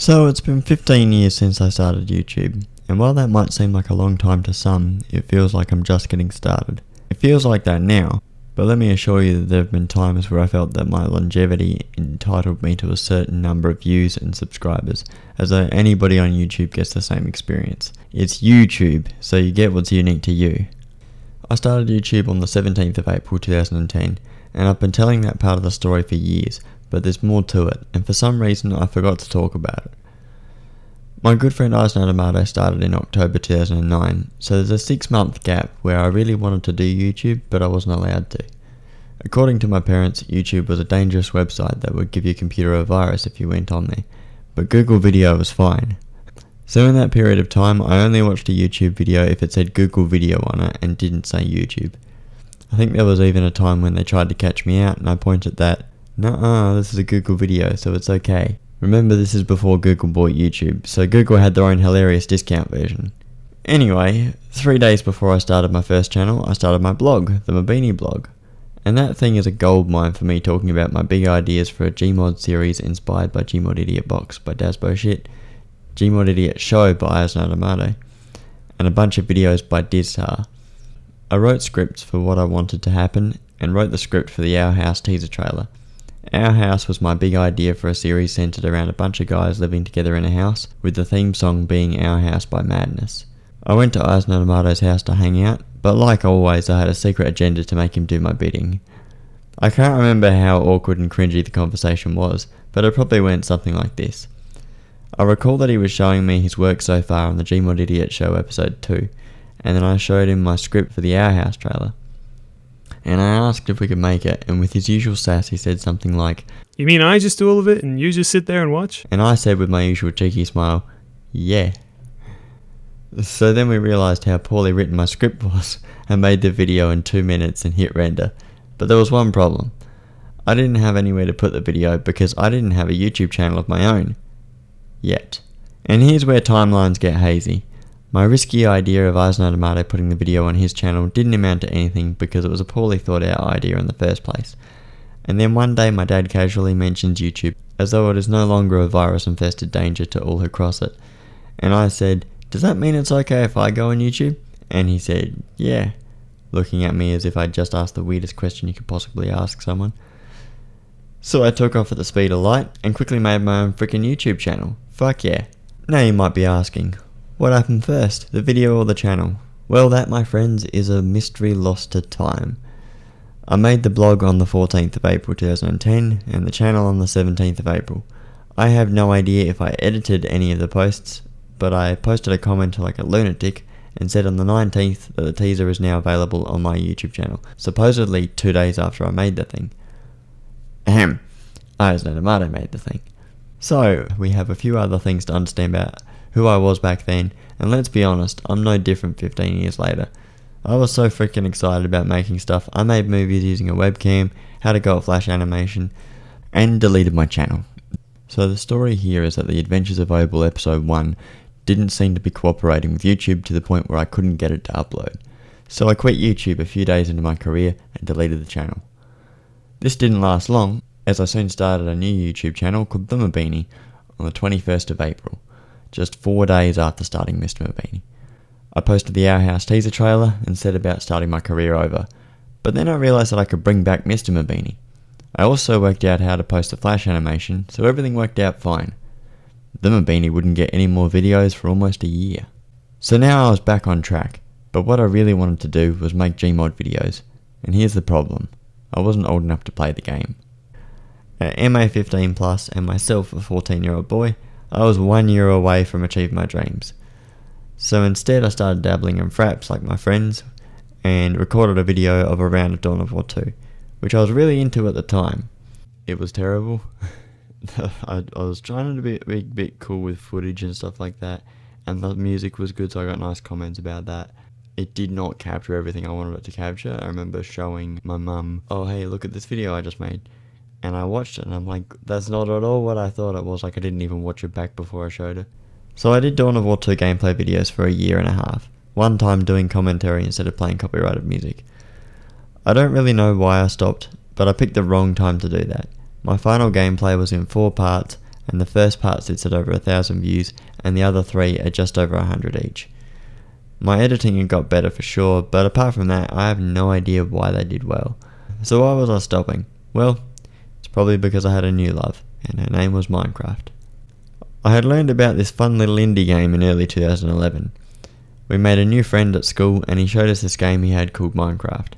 So it's been 15 years since I started YouTube, and while that might seem like a long time to some, it feels like I'm just getting started. It feels like that now, but let me assure you that there have been times where I felt that my longevity entitled me to a certain number of views and subscribers, as though anybody on YouTube gets the same experience. It's YouTube, so you get what's unique to you. I started YouTube on the 17th of April 2010, and I've been telling that part of the story for years, but there's more to it, and for some reason I forgot to talk about it. My good friend Ihasnotomato started in October 2009, so there's a 6-month gap where I really wanted to do YouTube, but I wasn't allowed to. According to my parents, YouTube was a dangerous website that would give your computer a virus if you went on there, but Google Video was fine. So in that period of time, I only watched a YouTube video if it said Google Video on it and didn't say YouTube. I think there was even a time when they tried to catch me out and I pointed that, "Nuh-uh, this is a Google video, so it's okay." Remember, this is before Google bought YouTube, so Google had their own hilarious discount version. Anyway, 3 days before I started my first channel, I started my blog, the Mabini blog. And that thing is a goldmine for me, talking about my big ideas for a Gmod series inspired by Gmod Idiot Box by Dasboshit, Gmod Idiot Show by Ihasnotomato, and a bunch of videos by Dizstar. I wrote scripts for what I wanted to happen, and wrote the script for the Our House teaser trailer. Our House was my big idea for a series centered around a bunch of guys living together in a house, with the theme song being Our House by Madness. I went to Ihasnotomato's house to hang out, but like always I had a secret agenda to make him do my bidding. I can't remember how awkward and cringy the conversation was, but it probably went something like this. I recall that he was showing me his work so far on the Gmod Idiot Show episode 2, and then I showed him my script for the Our House trailer. And I asked if we could make it, and with his usual sass he said something like, "You mean I just do all of it and you just sit there and watch?" And I said with my usual cheeky smile, "Yeah." So then we realised how poorly written my script was, and made the video in 2 minutes and hit render. But there was one problem. I didn't have anywhere to put the video because I didn't have a YouTube channel of my own. Yet. And here's where timelines get hazy. My risky idea of Ihasnotomato putting the video on his channel didn't amount to anything because it was a poorly thought out idea in the first place. And then one day my dad casually mentions YouTube, as though it is no longer a virus infested danger to all who cross it. And I said, "Does that mean it's okay if I go on YouTube?" And he said, "Yeah," looking at me as if I'd just asked the weirdest question you could possibly ask someone. So I took off at the speed of light and quickly made my own freaking YouTube channel. Fuck yeah. Now you might be asking, what happened first, the video or the channel? Well, that, my friends, is a mystery lost to time. I made the blog on the 14th of April 2010 and the channel on the 17th of April. I have no idea if I edited any of the posts, but I posted a comment like a lunatic and said on the 19th that the teaser is now available on my YouTube channel, supposedly 2 days after I made the thing. Ahem. Ihasnotomato made the thing. So, we have a few other things to understand about who I was back then, and let's be honest, I'm no different 15 years later. I was so freaking excited about making stuff, I made movies using a webcam, how to go at Flash animation, and deleted my channel. So the story here is that the Adventures of Obel episode 1 didn't seem to be cooperating with YouTube to the point where I couldn't get it to upload. So I quit YouTube a few days into my career and deleted the channel. This didn't last long, as I soon started a new YouTube channel called The Mabini on the 21st of April, just 4 days after starting Mr. Mabini. I posted the Our House teaser trailer and set about starting my career over, but then I realised that I could bring back Mr. Mabini. I also worked out how to post a Flash animation, so everything worked out fine. The Mabini wouldn't get any more videos for almost a year. So now I was back on track, but what I really wanted to do was make Gmod videos, and here's the problem. I wasn't old enough to play the game. At MA 15 plus and myself a 14-year-old boy, I was 1 year away from achieving my dreams. So instead I started dabbling in fraps like my friends and recorded a video of a round of Dawn of War 2, which I was really into at the time. It was terrible. I was trying to be a bit cool with footage and stuff like that, and the music was good, so I got nice comments about that. It did not capture everything I wanted it to capture. I remember showing my mum, "Oh hey, look at this video I just made." And I watched it and I'm like, that's not at all what I thought it was. Like, I didn't even watch it back before I showed it. So I did Dawn of War 2 gameplay videos for a year and a half. One time doing commentary instead of playing copyrighted music. I don't really know why I stopped, but I picked the wrong time to do that. My final gameplay was in 4 parts and the first part sits at over 1,000 views, and the other 3 are just over 100 each. My editing had got better for sure, but apart from that, I have no idea why they did well. So why was I stopping? Well, it's probably because I had a new love, and her name was Minecraft. I had learned about this fun little indie game in early 2011. We made a new friend at school, and he showed us this game he had called Minecraft.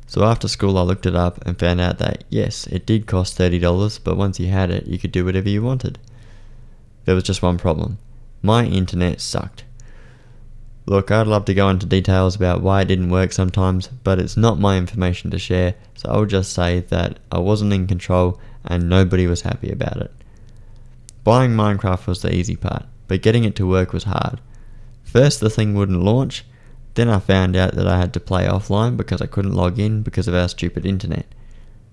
So after school I looked it up and found out that yes, it did cost $30, but once you had it, you could do whatever you wanted. There was just one problem. My internet sucked. Look, I'd love to go into details about why it didn't work sometimes, but it's not my information to share, so I'll just say that I wasn't in control and nobody was happy about it. Buying Minecraft was the easy part, but getting it to work was hard. First the thing wouldn't launch, then I found out that I had to play offline because I couldn't log in because of our stupid internet.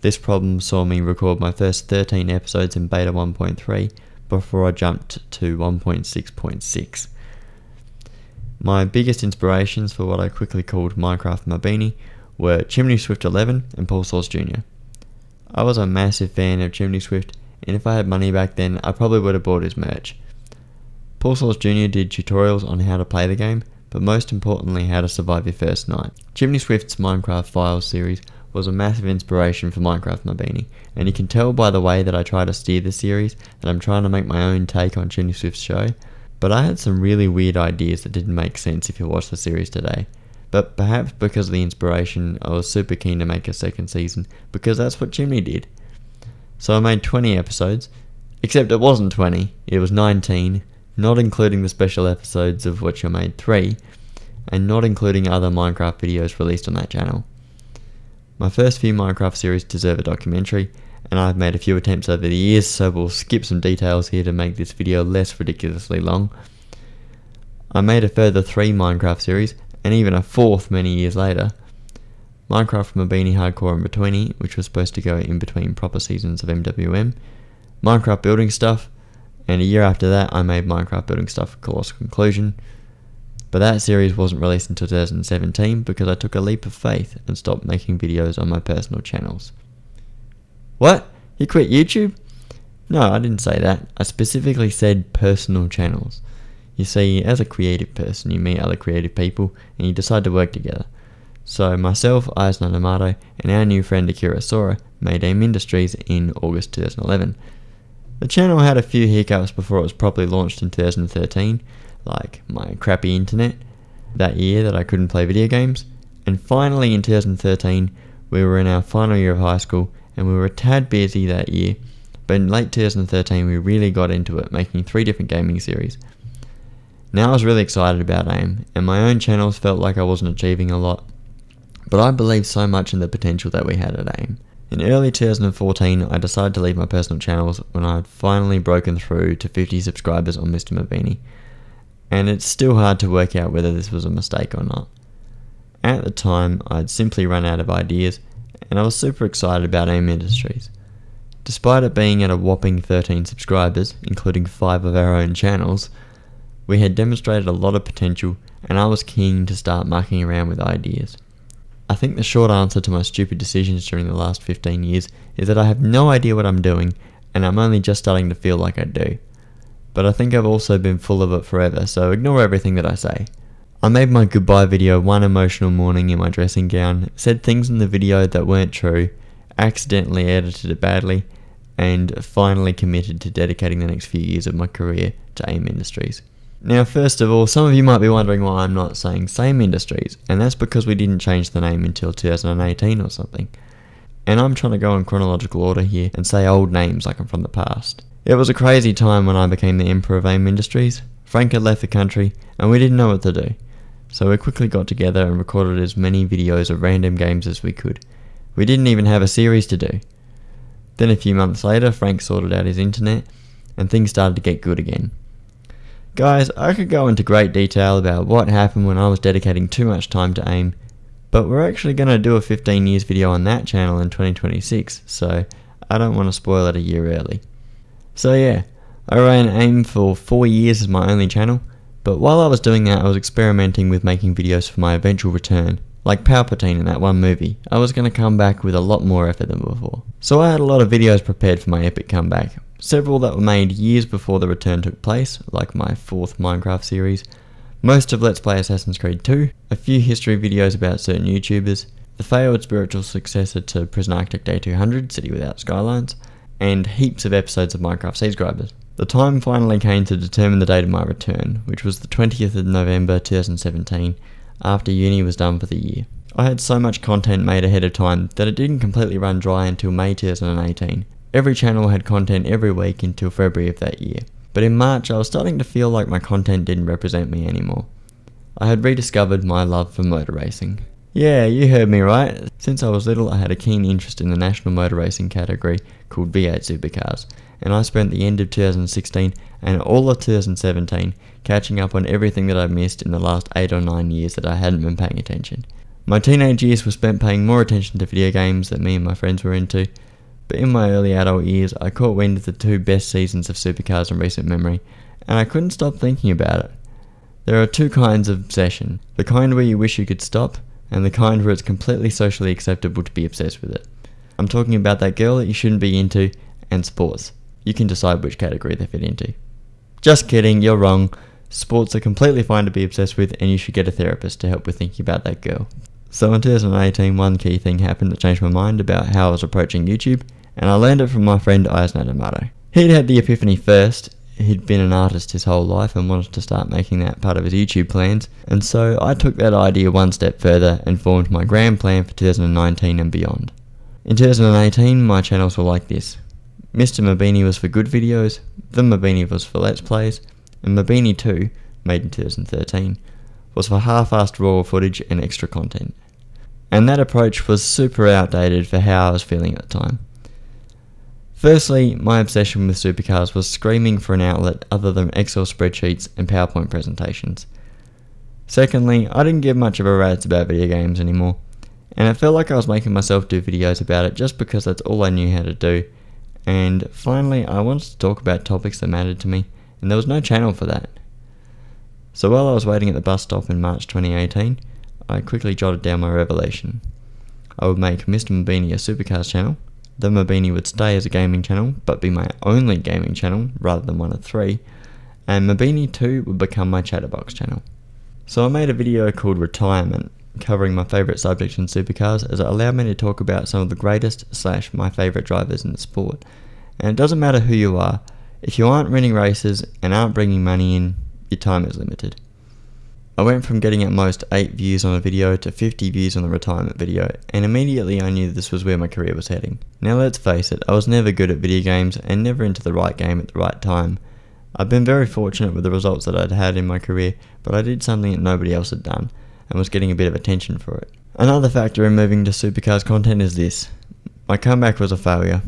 This problem saw me record my first 13 episodes in beta 1.3 before I jumped to 1.6.6. My biggest inspirations for what I quickly called Minecraft Mabini were Chimney Swift 11 and Paul Sauce Jr. I was a massive fan of Chimney Swift, and if I had money back then, I probably would have bought his merch. Paul Sauce Jr. did tutorials on how to play the game, but most importantly how to survive your first night. Chimney Swift's Minecraft Files series was a massive inspiration for Minecraft Mabini, and you can tell by the way that I try to steer the series that I'm trying to make my own take on Chimney Swift's show, but I had some really weird ideas that didn't make sense if you watch the series today. But perhaps because of the inspiration, I was super keen to make a second season, because that's what Chimney did. So I made 20 episodes, except it wasn't 20, it was 19, not including the special episodes of which I made 3, and not including other Minecraft videos released on that channel. My first few Minecraft series deserve a documentary, and I've made a few attempts over the years, so we'll skip some details here to make this video less ridiculously long. I made a further 3 Minecraft series, and even a 4th many years later. Minecraft Mabini Hardcore in Betweeny, which was supposed to go in between proper seasons of MWM, Minecraft Building Stuff, and a year after that I made Minecraft Building Stuff Colossal Conclusion, but that series wasn't released until 2017 because I took a leap of faith and stopped making videos on my personal channels. What? You quit YouTube? No, I didn't say that. I specifically said personal channels. You see, as a creative person, you meet other creative people and you decide to work together. So myself, Ihasnotomato, and our new friend Akira Sora made AIM Industries in August 2011. The channel had a few hiccups before it was properly launched in 2013, like my crappy internet that year that I couldn't play video games, and finally in 2013 we were in our final year of high school and we were a tad busy that year, but in late 2013 we really got into it, making 3 different gaming series. Now I was really excited about AIM, and my own channels felt like I wasn't achieving a lot, but I believed so much in the potential that we had at AIM. In early 2014 I decided to leave my personal channels when I had finally broken through to 50 subscribers on Mr. Mabini, and it's still hard to work out whether this was a mistake or not. At the time I'd simply run out of ideas, and I was super excited about AIM Industries. Despite it being at a whopping 13 subscribers, including 5 of our own channels, we had demonstrated a lot of potential, and I was keen to start mucking around with ideas. I think the short answer to my stupid decisions during the last 15 years is that I have no idea what I'm doing, and I'm only just starting to feel like I do. But I think I've also been full of it forever, so ignore everything that I say. I made my goodbye video one emotional morning in my dressing gown, said things in the video that weren't true, accidentally edited it badly, and finally committed to dedicating the next few years of my career to AIM Industries. Now first of all, some of you might be wondering why I'm not saying Same Industries, and that's because we didn't change the name until 2018 or something. And I'm trying to go in chronological order here and say old names like I'm from the past. It was a crazy time when I became the Emperor of AIM Industries. Frank had left the country, and we didn't know what to do. So we quickly got together and recorded as many videos of random games as we could. We didn't even have a series to do. Then a few months later, Frank sorted out his internet, and things started to get good again. Guys, I could go into great detail about what happened when I was dedicating too much time to AIM, but we're actually going to do a 15 years video on that channel in 2026, so I don't want to spoil it a year early. So yeah, I ran AIM for 4 years as my only channel, but while I was doing that I was experimenting with making videos for my eventual return. Like Palpatine in that one movie, I was going to come back with a lot more effort than before. So I had a lot of videos prepared for my epic comeback, several that were made years before the return took place, like my 4th Minecraft series, most of Let's Play Assassin's Creed 2, a few history videos about certain YouTubers, the failed spiritual successor to Prison Architect A200, City Without Skylines, and heaps of episodes of Minecraft Subscribers. The time finally came to determine the date of my return, which was the 20th of November 2017, after uni was done for the year. I had so much content made ahead of time that it didn't completely run dry until May 2018. Every channel had content every week until February of that year. But in March I was starting to feel like my content didn't represent me anymore. I had rediscovered my love for motor racing. Yeah, you heard me right. Since I was little I had a keen interest in the national motor racing category called V8 Supercars, and I spent the end of 2016 and all of 2017 catching up on everything that I've missed in the last 8 or 9 years that I hadn't been paying attention. My teenage years were spent paying more attention to video games that me and my friends were into, but in my early adult years I caught wind of the 2 best seasons of Supercars in recent memory, and I couldn't stop thinking about it. There are 2 kinds of obsession, the kind where you wish you could stop, and the kind where it's completely socially acceptable to be obsessed with it. I'm talking about that girl that you shouldn't be into, and sports. You can decide which category they fit into. Just kidding, you're wrong. Sports are completely fine to be obsessed with, and you should get a therapist to help with thinking about that girl. So in 2018, one key thing happened that changed my mind about how I was approaching YouTube, and I learned it from my friend Ihasnotomato. He'd had the epiphany first. He'd been an artist his whole life and wanted to start making that part of his YouTube plans, and so I took that idea one step further and formed my grand plan for 2019 and beyond. In 2018, my channels were like this. Mr. Mabini was for good videos, The Mabini was for Let's Plays, and Mabini 2, made in 2013, was for half-assed raw footage and extra content. And that approach was super outdated for how I was feeling at the time. Firstly, my obsession with supercars was screaming for an outlet other than Excel spreadsheets and PowerPoint presentations. Secondly, I didn't give much of a rat's about video games anymore, and it felt like I was making myself do videos about it just because that's all I knew how to do. And finally, I wanted to talk about topics that mattered to me, and there was no channel for that. So while I was waiting at the bus stop in March 2018, I quickly jotted down my revelation. I would make Mr. Mabini a Supercars channel, The Mabini would stay as a gaming channel, but be my only gaming channel rather than one of 3, and Mabini 2 would become my chatterbox channel. So I made a video called Retirement, covering my favourite subjects in supercars, as it allowed me to talk about some of the greatest / my favourite drivers in the sport. And it doesn't matter who you are, if you aren't winning races and aren't bringing money in, your time is limited. I went from getting at most 8 views on a video to 50 views on the retirement video, and immediately I knew this was where my career was heading. Now let's face it, I was never good at video games and never into the right game at the right time. I've been very fortunate with the results that I'd had in my career, but I did something that nobody else had done, and was getting a bit of attention for it. Another factor in moving to supercars content is this. My comeback was a failure.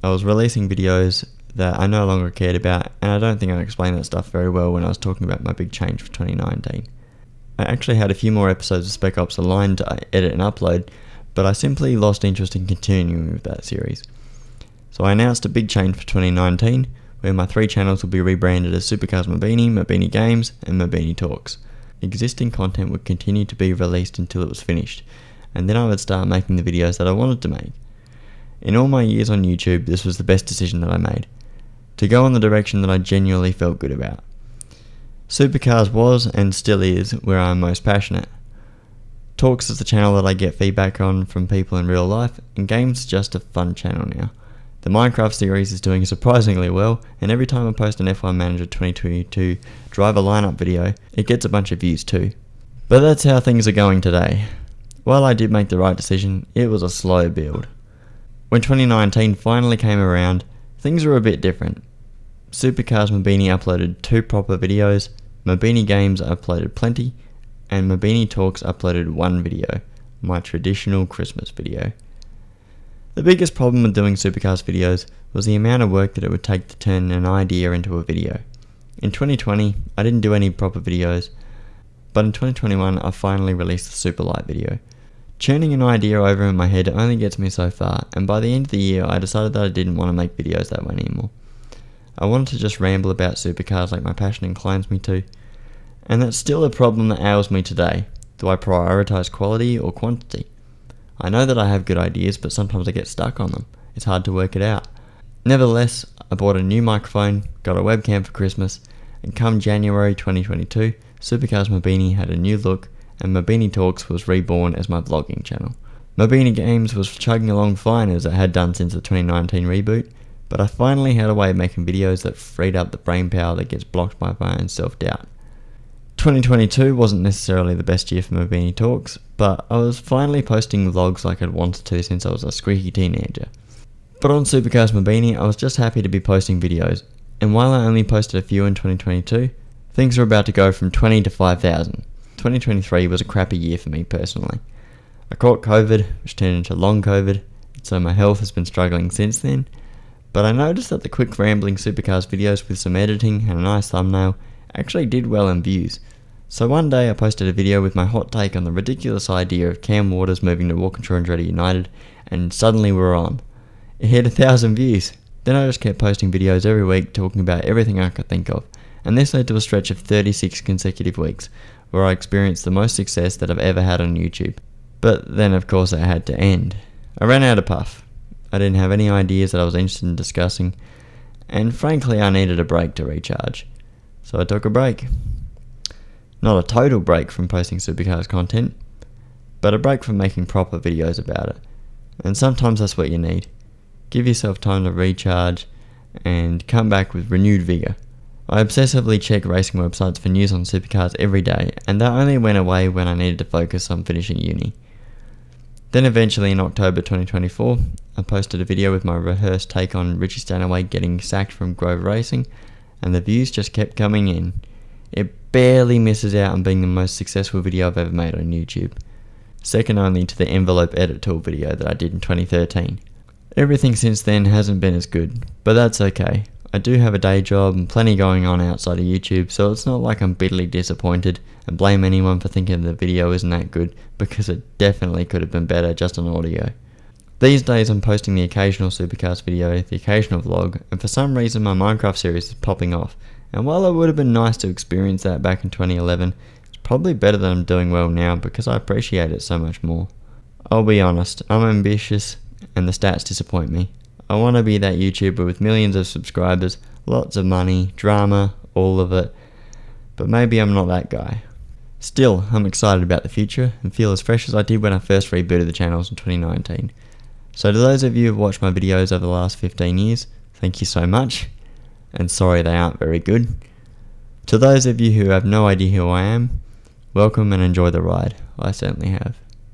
I was releasing videos that I no longer cared about, and I don't think I explained that stuff very well when I was talking about my big change for 2019. I actually had a few more episodes of Spec Ops aligned to edit and upload, but I simply lost interest in continuing with that series. So I announced a big change for 2019, where my 3 channels will be rebranded as Supercars Mabini, Mabini Games, and Mabini Talks. Existing content would continue to be released until it was finished, and then I would start making the videos that I wanted to make. In all my years on YouTube, this was the best decision that I made, to go in the direction that I genuinely felt good about. Supercars was, and still is, where I am most passionate. Talks is the channel that I get feedback on from people in real life, and Games is just a fun channel now. The Minecraft series is doing surprisingly well, and every time I post an F1 Manager 2022 driver lineup video, it gets a bunch of views too. But that's how things are going today. While I did make the right decision, it was a slow build. When 2019 finally came around, things were a bit different. Supercars Mabini uploaded 2 proper videos, Mabini Games uploaded plenty, and Mabini Talks uploaded 1 video, my traditional Christmas video. The biggest problem with doing Supercars videos was the amount of work that it would take to turn an idea into a video. In 2020, I didn't do any proper videos, but in 2021 I finally released the Super Light video. Churning an idea over in my head only gets me so far, and by the end of the year I decided that I didn't want to make videos that way anymore. I wanted to just ramble about supercars like my passion inclines me to, and that's still a problem that ails me today. Do I prioritise quality or quantity? I know that I have good ideas, but sometimes I get stuck on them. It's hard to work it out. Nevertheless, I bought a new microphone, got a webcam for Christmas, and come January 2022, Supercars Mabini had a new look, and Mabini Talks was reborn as my vlogging channel. Mabini Games was chugging along fine as it had done since the 2019 reboot, but I finally had a way of making videos that freed up the brain power that gets blocked by my own self-doubt. 2022 wasn't necessarily the best year for Mabini Talks, but I was finally posting vlogs like I'd wanted to since I was a squeaky teenager. But on Supercars Mabini, I was just happy to be posting videos, and while I only posted a few in 2022, things were about to go from 20 to 5,000. 2023 was a crappy year for me personally. I caught COVID, which turned into long COVID, so my health has been struggling since then, but I noticed that the quick rambling Supercars videos with some editing and a nice thumbnail actually did well in views. So one day I posted a video with my hot take on the ridiculous idea of Cam Waters moving to Walkinshaw and Andretti United, and suddenly we're on. It hit 1,000 views. Then I just kept posting videos every week talking about everything I could think of, and this led to a stretch of 36 consecutive weeks where I experienced the most success that I've ever had on YouTube. But then of course it had to end. I ran out of puff. I didn't have any ideas that I was interested in discussing, and frankly I needed a break to recharge. So I took a break. Not a total break from posting Supercars content, but a break from making proper videos about it. And sometimes that's what you need. Give yourself time to recharge and come back with renewed vigour. I obsessively check racing websites for news on Supercars every day, and that only went away when I needed to focus on finishing uni. Then eventually in October 2024, I posted a video with my rehearsed take on Richie Stanaway getting sacked from Grove Racing, and the views just kept coming in. It barely misses out on being the most successful video I've ever made on YouTube, second only to the envelope edit tool video that I did in 2013. Everything since then hasn't been as good, but that's okay. I do have a day job and plenty going on outside of YouTube, so it's not like I'm bitterly disappointed and blame anyone for thinking the video isn't that good, because it definitely could have been better just on audio. These days I'm posting the occasional Supercars video, the occasional vlog, and for some reason my Minecraft series is popping off, and while it would have been nice to experience that back in 2011, it's probably better that I'm doing well now because I appreciate it so much more. I'll be honest, I'm ambitious and the stats disappoint me. I want to be that YouTuber with millions of subscribers, lots of money, drama, all of it, but maybe I'm not that guy. Still, I'm excited about the future and feel as fresh as I did when I first rebooted the channels in 2019. So to those of you who have watched my videos over the last 15 years, thank you so much, and sorry they aren't very good. To those of you who have no idea who I am, welcome and enjoy the ride. I certainly have.